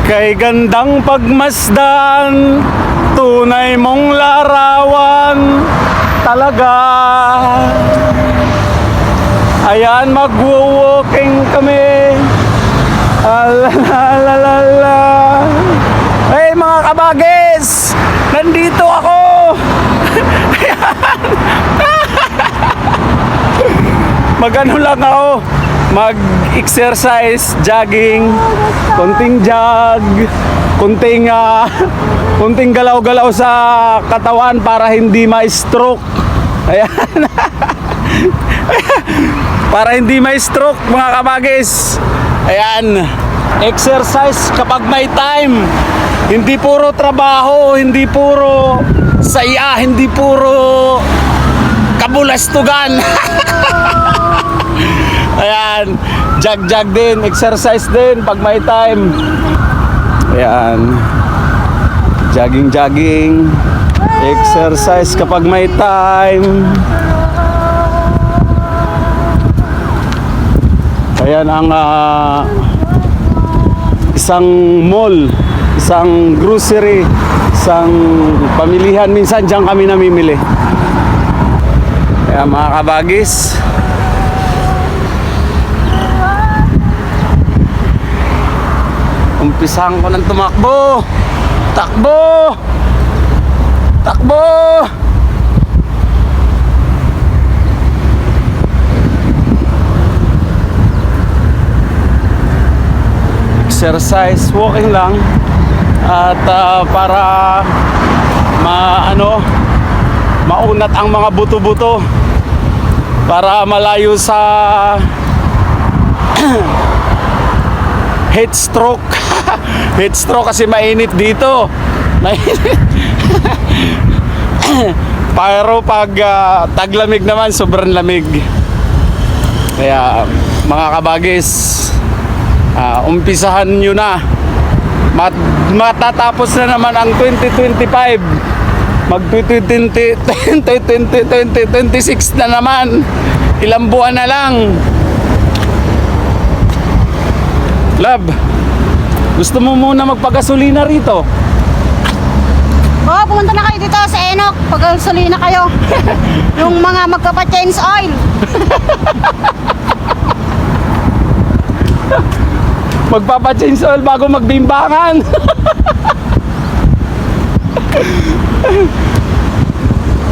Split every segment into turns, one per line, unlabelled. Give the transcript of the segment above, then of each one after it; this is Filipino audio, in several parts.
Kay gandang pagmasdan, tunay mong larawan talaga. Ayan, magwo-walking kami. Alalalala. Hey mga kabagis, nandito ako. Magano lang ako, mag-exercise, jogging, konting jog, konting galaw-galaw sa katawan para hindi ma-stroke. Ayan. Para hindi ma-stroke mga kabagis. Ayan, exercise kapag may time. Hindi puro trabaho, hindi puro saya, hindi puro kabulastugan. Ayan, jog din, exercise din pag may time. Ayan, jogging, exercise kapag may time. Ayan ang isang mall, isang grocery, isang pamilihan. Minsan dyan kami namimili. Ayan mga kabagis, umpisahan ko ng tumakbo. Takbo. Exercise, walking lang. At para maunat ang mga buto-buto, para malayo sa heat stroke. Heat stroke kasi mainit dito. Mainit. Pero pag taglamig naman, sobrang lamig. Kaya mga kabagis, umpisahan nyo na. Matatapos na naman ang 2025. Mag 2026 na naman. Ilang buwan na lang. Love, gusto mo muna magpagasolina rito?
Oo, pumunta na kayo dito sa Enoch. Pag-gasolina kayo. Yung mga magpapa-change oil.
Magpapa-change oil bago magbimbangan.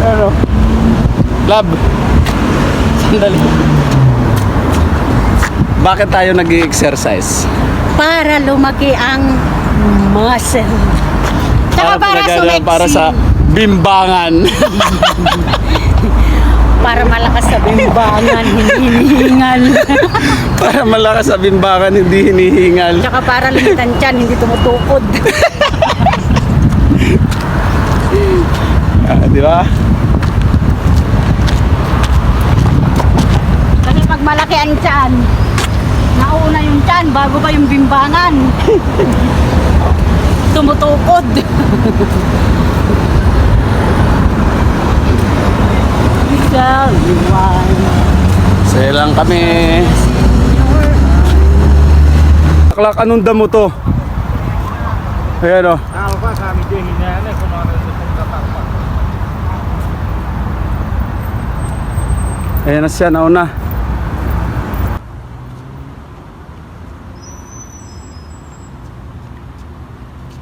Ano? Love, sandali. Bakit tayo nag-i-exercise?
Para lumaki ang muscle. Tsaka
Para sa bimbangan.
para malakas sa bimbangan, hindi hinihingal.
Para malakas sa bimbangan, hindi hinihingal.
Tsaka para limitan tiyan, hindi tumutukod.
Di ba?
Kasi pag malaki ang tiyan, nauna yung tiyan bago pa yung bimbangan. Tumutukod.
Saya lang kami. Aklak, anong damo to? Ayan o. Ayan na siya, nauna.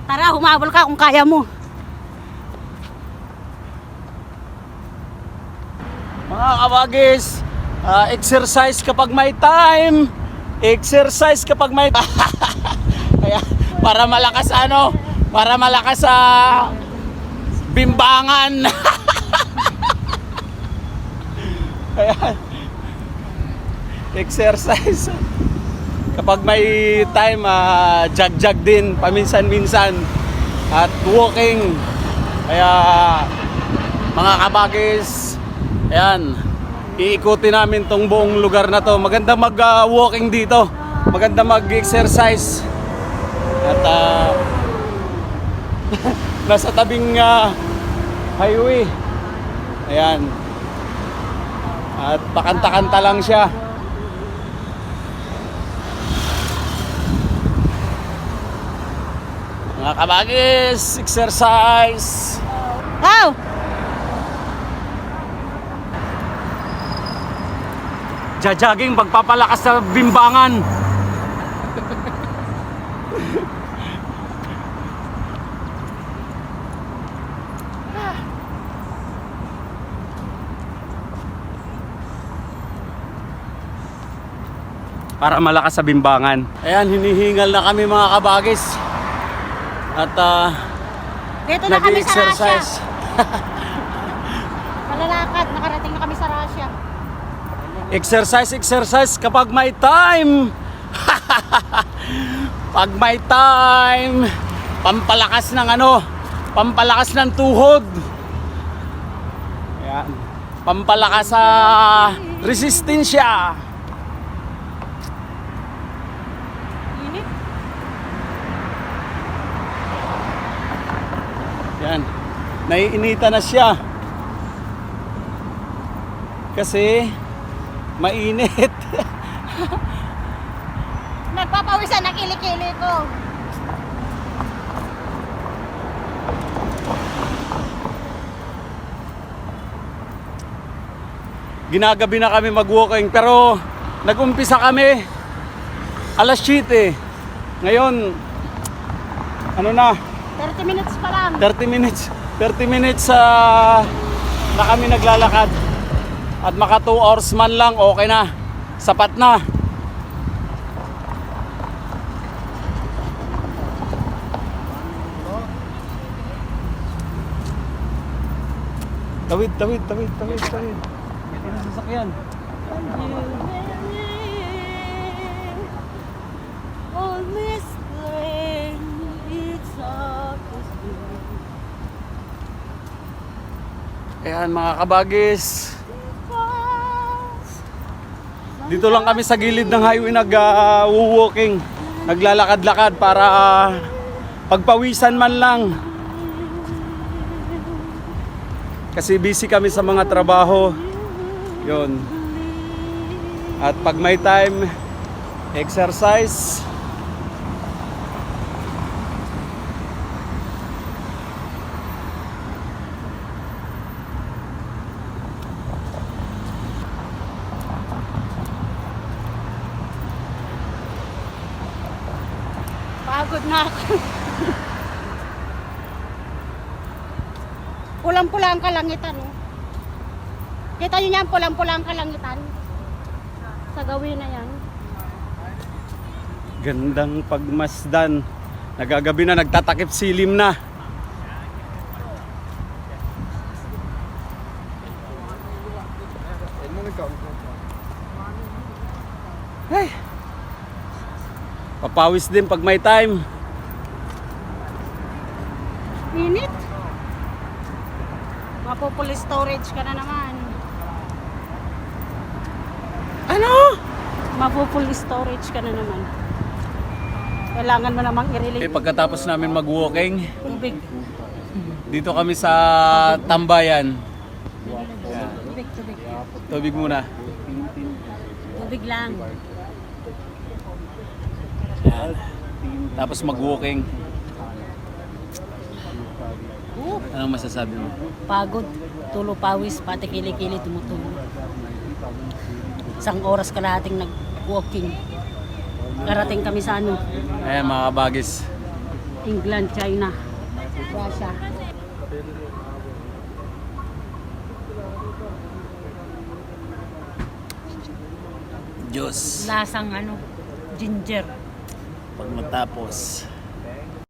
Tara, humabol ka kung kaya mo.
Mga kabagis, exercise kapag may time. Exercise kapag may kaya para malakas para malakas sa bimbangan. Kaya exercise kapag may time, jog din paminsan-minsan at walking. Kaya mga kabagis, ayan, iikutin namin tong buong lugar na to. Maganda mag-walking dito. Maganda mag-exercise. At nasa tabing highway. Ayan. At pakanta-kanta lang siya. Mga kabagis, exercise.
Wow!
Jajaging pagpapalakas sa bimbangan. Para malakas sa bimbangan. Ayan, hinihingal na kami mga kabagis. At
Dito na kami sa Russia.
nag-exercise.
Malalakad, nakarating na kami sa Russia.
Exercise kapag may time. Pag may time, pampalakas ng pampalakas ng tuhod. Ayan. Pampalakas sa resistensya.
Init.
Yan. Naiinita na siya. Kasi mainit.
Nagpapawisan na kilikili ko.
Ginagabi na kami mag-walking pero nag-umpisa kami alas 7. Ngayon ano na
30 minutes pa lang.
30 minutes na kami naglalakad at maka 2 hours man lang okay na, sapat na. Tawid. Hindi na sasakyan. Ayan mga kabagis. Dito lang kami sa gilid ng highway nag-walking. Naglalakad-lakad para pagpawisan man lang. Kasi busy kami sa mga trabaho. Yun. At pag may time, exercise.
Pagod na ako. Pulang-pula ang kalangitan, oh. Kita nyo yan, pulang-pula ang kalangitan. Sa gawin na yan.
Gandang pagmasdan. Nagagabi na, nagtatakip silim na. Ay. Papawis din pag may time.
Minute. Mapupuli storage ka na naman.
Ano?
Mapupuli storage ka na naman. Kailangan mo namang i-release.
Pagkatapos namin mag-walking,
Tubig.
dito kami sa Tambayan.
Tubig.
Tubig muna.
Tubig lang.
Tapos mag-walking. Anong masasabi mo?
Pagod, tulo pawis, pati kili-kili tumutulo. Isang oras kalahating nag-walking. Karating kami sa
Ayan mga kabagis.
England, China, Russia.
Diyos.
Lasang ginger.
Pag matapos.